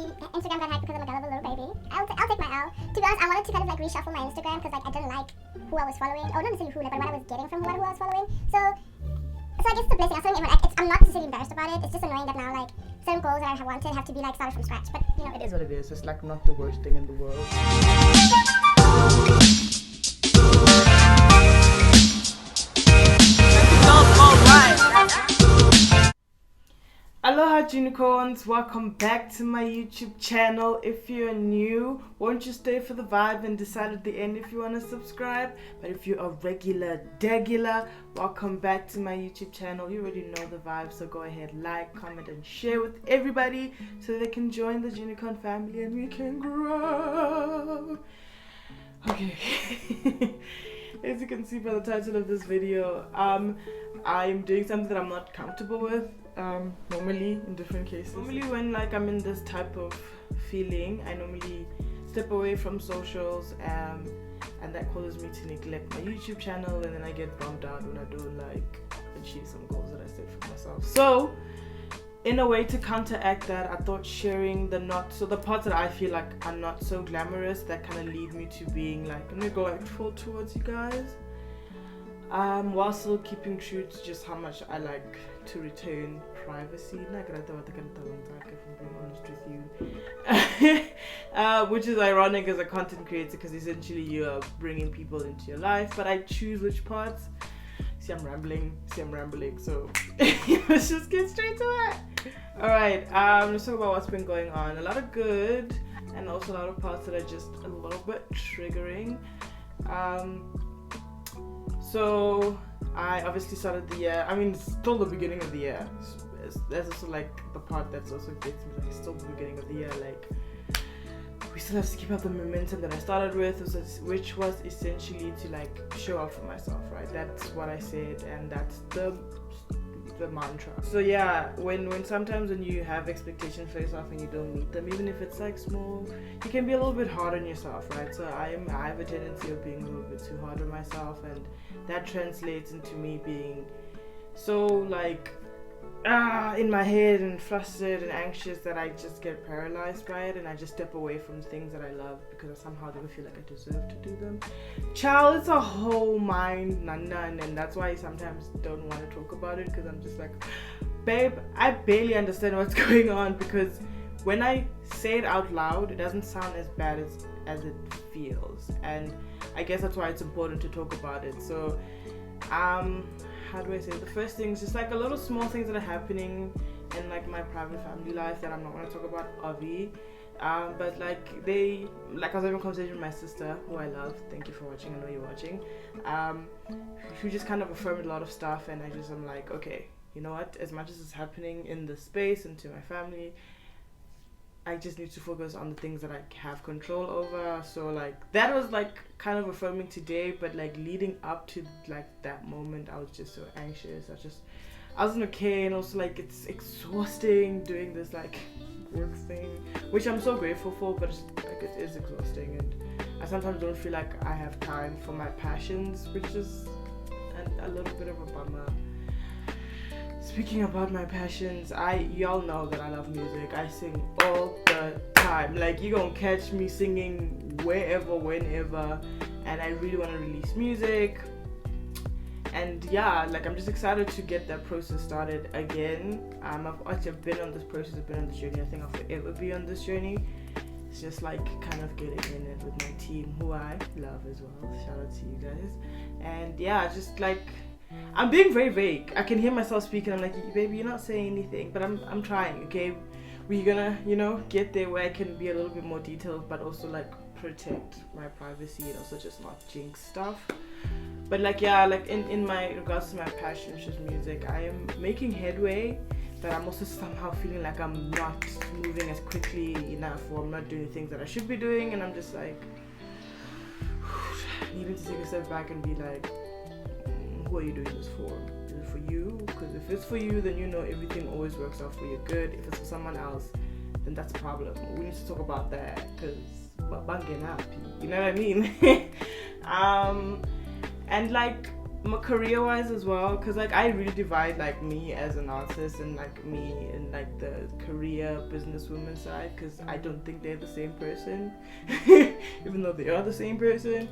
Instagram got hacked because I'm a gullible little baby. I'll take my L. To be honest, I wanted to kind of like reshuffle my Instagram because like I didn't like who I was following. Or not necessarily who, like, but what I was getting from who I was following. So I guess it's a blessing. I was telling everyone, I'm not necessarily embarrassed about it. It's just annoying that now like certain goals that I wanted have to be like started from scratch. But you know, it is what it is. It's like not the worst thing in the world. Aloha Junicorns, welcome back to my YouTube channel. If you're new, won't you stay for the vibe and decide at the end if you want to subscribe? But if you're a regular, welcome back to my YouTube channel. You already know the vibe, so go ahead, like, comment, and share with everybody so they can join the Junicorn family and we can grow. Okay. As you can see by the title of this video, I'm doing something that I'm not comfortable with. Normally in different cases. Normally when like I'm in this type of feeling, I normally step away from socials and that causes me to neglect my YouTube channel, and then I get bummed out when I don't like achieve some goals that I set for myself. So in a way to counteract that, I thought sharing the parts that I feel like are not so glamorous that kind of lead me to being like neglectful towards you guys, while still keeping true to just how much I like to retain privacy. If I'm being honest with you, which is ironic as a content creator because essentially you are bringing people into your life, but I choose which parts. See, I'm rambling, so let's just get straight to it. Alright, let's talk about what's been going on. A lot of good and also a lot of parts that are just a little bit triggering. So I obviously started the year, it's still the beginning of the year. That's also like the part that's also gets me, like it's still the beginning of the year, like we still have to keep up the momentum that I started with, which was essentially to like show up for myself, right? That's what I said, and that's the mantra. So yeah, when sometimes when you have expectations for yourself and you don't meet them, even if it's like small, you can be a little bit hard on yourself, right? So I have a tendency of being a little bit too hard on myself, and that translates into me being so like in my head and frustrated and anxious that I just get paralyzed by it, and I just step away from things that I love because I somehow don't feel like I deserve to do them. Child, it's a whole mind nana, and that's why I sometimes don't want to talk about it, because I'm just like, babe, I barely understand what's going on, because when I say it out loud, it doesn't sound as bad as it feels, and I guess that's why it's important to talk about it. So how do I say it? The first thing is just like a little small things that are happening in like my private family life that I'm not going to talk about, obvi. But like I was having a conversation with my sister, who I love. Thank you for watching. I know you're watching. Who just kind of affirmed a lot of stuff, and I'm like, okay, you know what? As much as it's happening in the space and to my family, I just need to focus on the things that I have control over. So like that was like kind of affirming today, but like leading up to like that moment, I was just so anxious. I wasn't okay, and also like it's exhausting doing this like work thing, which I'm so grateful for, but it's, like it is exhausting, and I sometimes don't feel like I have time for my passions, which is a little bit of a bummer. Speaking about my passions, y'all know that I love music. I sing all the time. Like, you gonna catch me singing wherever, whenever, and I really want to release music. And yeah, like I'm just excited to get that process started again. I've been on this process, I've been on this journey. I think I'll forever be on this journey. It's just like kind of getting in it with my team, who I love as well. Shout out to you guys. And yeah, just like I'm being very vague. I can hear myself speaking. I'm like, baby, you're not saying anything, but I'm trying. Okay, we're gonna get there where I can be a little bit more detailed, but also like protect my privacy and also just not jinx stuff. But like yeah, like in my regards to my passion, which is music, I am making headway, but I'm also somehow feeling like I'm not moving as quickly enough, or I'm not doing the things that I should be doing, and I'm just like needing to take a step back and be like, who are you doing this for? Is it for you? Because if it's for you, then you know everything always works out for your good. If it's for someone else, then that's a problem. We need to talk about that, because you know what I mean? And like career-wise as well, because like I really divide like me as an artist and like me and like the career businesswoman side, because I don't think they're the same person even though they are the same person.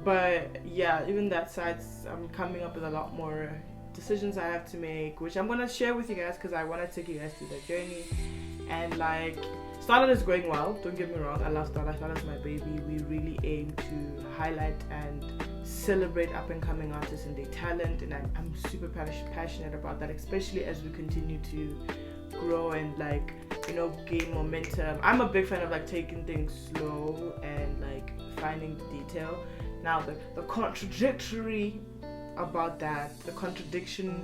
But yeah, even that side, I'm coming up with a lot more decisions I have to make, which I'm gonna share with you guys because I want to take you guys through that journey. And like Starlet is going well, don't get me wrong, I love Starlet. Starlet's my baby. We really aim to highlight and celebrate up and coming artists and their talent, and I'm super passionate about that, especially as we continue to grow and like, you know, gain momentum. I'm a big fan of like taking things slow and like finding the detail. Now the contradictory about that, the contradiction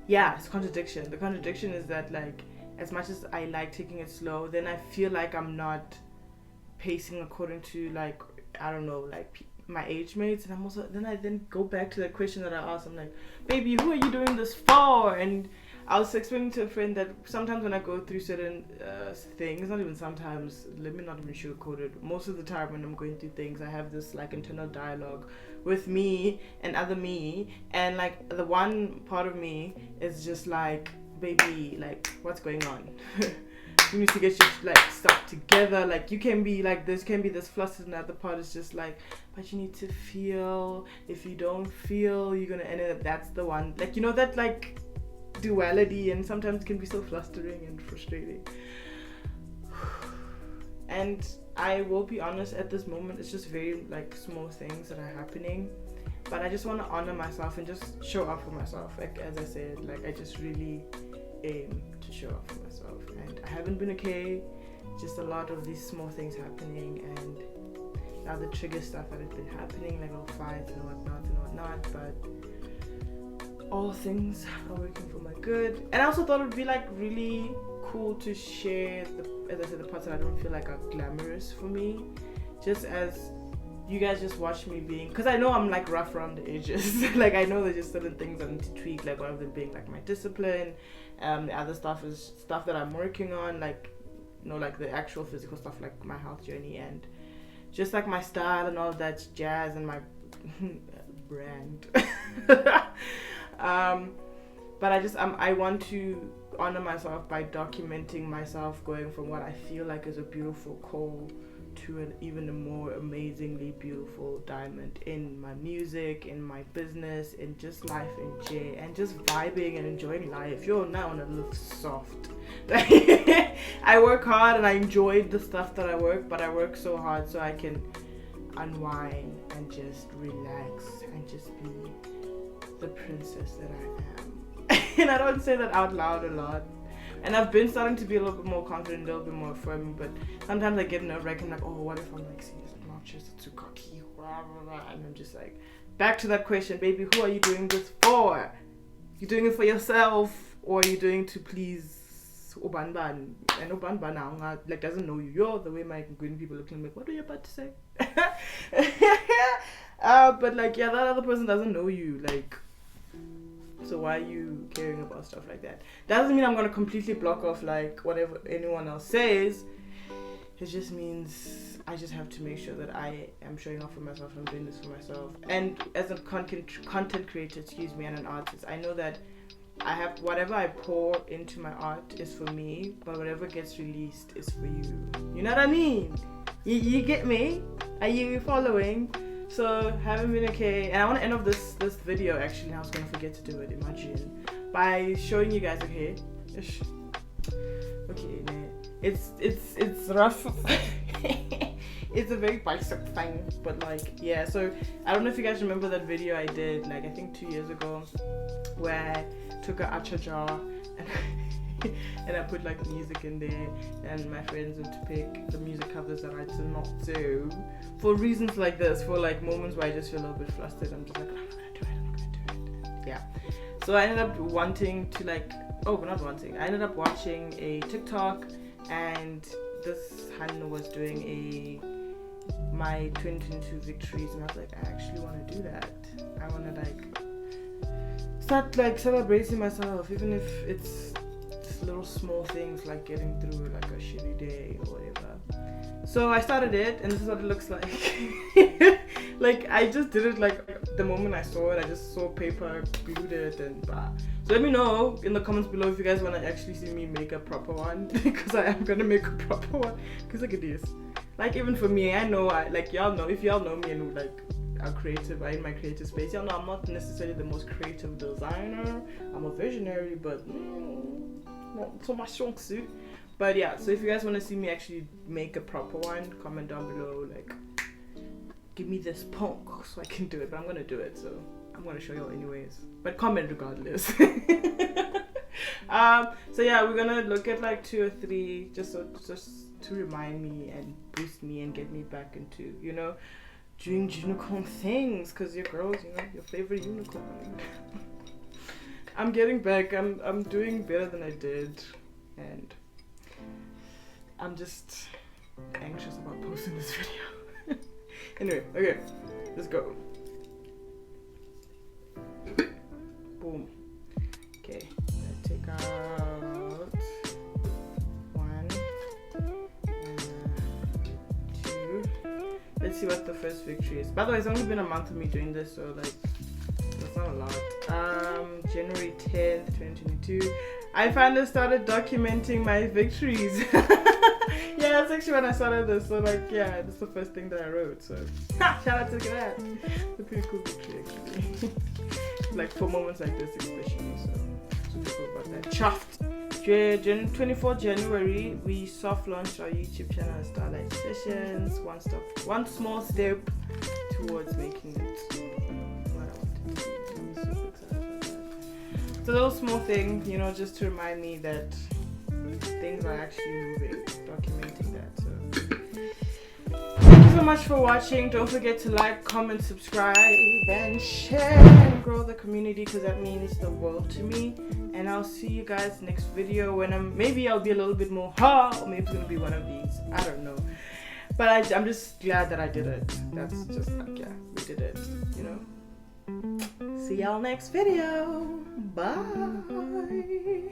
is that like, as much as I like taking it slow, then I feel like I'm not pacing according to like, I don't know, like my age mates. And I'm also, then I go back to the question that I asked. I'm like, baby, who are you doing this for? And I was explaining to a friend that sometimes when I go through certain things, not even sometimes, let me not even sugarcoat it, most of the time when I'm going through things, I have this like internal dialogue with me and other me, and like the one part of me is just like, baby, like what's going on? You need to get your like stuff together. Like you can be like this, can be this flustered, and the other part is just like, but you need to feel. If you don't feel, you're gonna end up. That's the one. Like, you know, that like duality, and sometimes it can be so flustering and frustrating. And I will be honest, at this moment it's just very like small things that are happening, but I just want to honor myself and just show up for myself. Like, as I said, like I just really aim to show up for myself, and I haven't been okay. Just a lot of these small things happening, and now the trigger stuff that has been happening, like all fights and whatnot, but all things are working for my good. And I also thought it would be like really cool to share as I said, the parts that I don't feel like are glamorous for me, just as you guys just watch me being, because I know I'm like rough around the edges. Like I know there's just certain things I need to tweak, like one of them being like my discipline. The other stuff is stuff that I'm working on, like, you know, like the actual physical stuff, like my health journey and just like my style and all of that jazz and my brand. But I want to honor myself by documenting myself going from what I feel like is a beautiful coal to an even a more amazingly beautiful diamond in my music, in my business, in just life in J, and just vibing and enjoying life. Yo, now I want to live soft. I work hard and I enjoy the stuff that I work, but I work so hard so I can unwind and just relax and just be the princess that I am. And I don't say that out loud a lot. And I've been starting to be a little bit more confident, a little bit more affirming, but sometimes I get nerve-wracking, like, oh, what if I'm like serious, obnoxious, too cocky, blah, blah, blah. And I'm just like, back to that question, baby, who are you doing this for? You doing it for yourself, or are you doing to please Obanban? And Obanban now like doesn't know you. You're the way my green people looking like, what are you about to say? But like, yeah, that other person doesn't know you, like. So why are you caring about stuff like that? That doesn't mean I'm gonna completely block off like whatever anyone else says. It just means I just have to make sure that I am showing up for myself. I'm doing this for myself. And as a content creator, and an artist, I know that I have whatever I pour into my art is for me, but whatever gets released is for you. You know what I mean? You get me? Are you following? So haven't been okay, and I want to end off this video. Actually, I was gonna forget to do it. Imagine, by showing you guys. Okay, it's rough. It's a very bicep thing, but like, yeah. So I don't know if you guys remember that video I did, like I think 2 years ago, where I took a acha jar and I put like music in there, and my friends went to pick the music covers that I did not do for reasons like this, for like moments where I just feel a little bit flustered. I'm just like, I'm not gonna do it. Yeah. So I ended up wanting to like, I ended up watching a TikTok, and this Han was doing my 2022 victories, and I was like, I actually want to do that. I want to like start like celebrating myself, even if it's little small things like getting through like a shitty day or whatever. So I started it, and this is what it looks like. Like I just did it like the moment I saw it, I just saw paper, glued it, and blah. So let me know in the comments below if you guys want to actually see me make a proper one, because I am gonna make a proper one. Because look at this. Like, even for me, I know, like, y'all know, if y'all know me and like are creative, in my creative space, y'all know I'm not necessarily the most creative designer. I'm a visionary, but not so much strong suit. But yeah, so if you guys want to see me actually make a proper one, comment down below, like, give me this punk so I can do it. But I'm gonna do it, so I'm gonna show y'all anyways. But comment regardless. So yeah, we're gonna look at like 2 or 3 just to remind me and boost me and get me back into, you know, doing unicorn things, because your girls, you know, your favorite unicorn. I'm getting back. I'm doing better than I did, and I'm just anxious about posting this video. Anyway, okay, let's go. Boom. Okay, let's take out 1, 2. Let's see what the first victory is. By the way, it's only been a month of me doing this, so like, that's not a lot. January 10th, 2022. I finally started documenting my victories. Yeah, that's actually when I started this. So like, yeah, that's the first thing that I wrote. So shout out to that. It's a pretty cool victory actually. Like for moments like this especially. So super cool about that. Chuffed. 24th January, we soft launched our YouTube channel, Starlight Sessions. One small step towards making it what I want it to be. I'm super excited about that. It's a little small thing, you know, just to remind me that things are actually moving, documenting that. So thank you so much for watching. Don't forget to like, comment, subscribe, and share and grow the community, because that means the world to me. And I'll see you guys next video when maybe I'll be a little bit more or maybe it's gonna be one of these, I don't know. But I'm just glad that I did it. That's just like, yeah, we did it, you know. See y'all next video. Bye.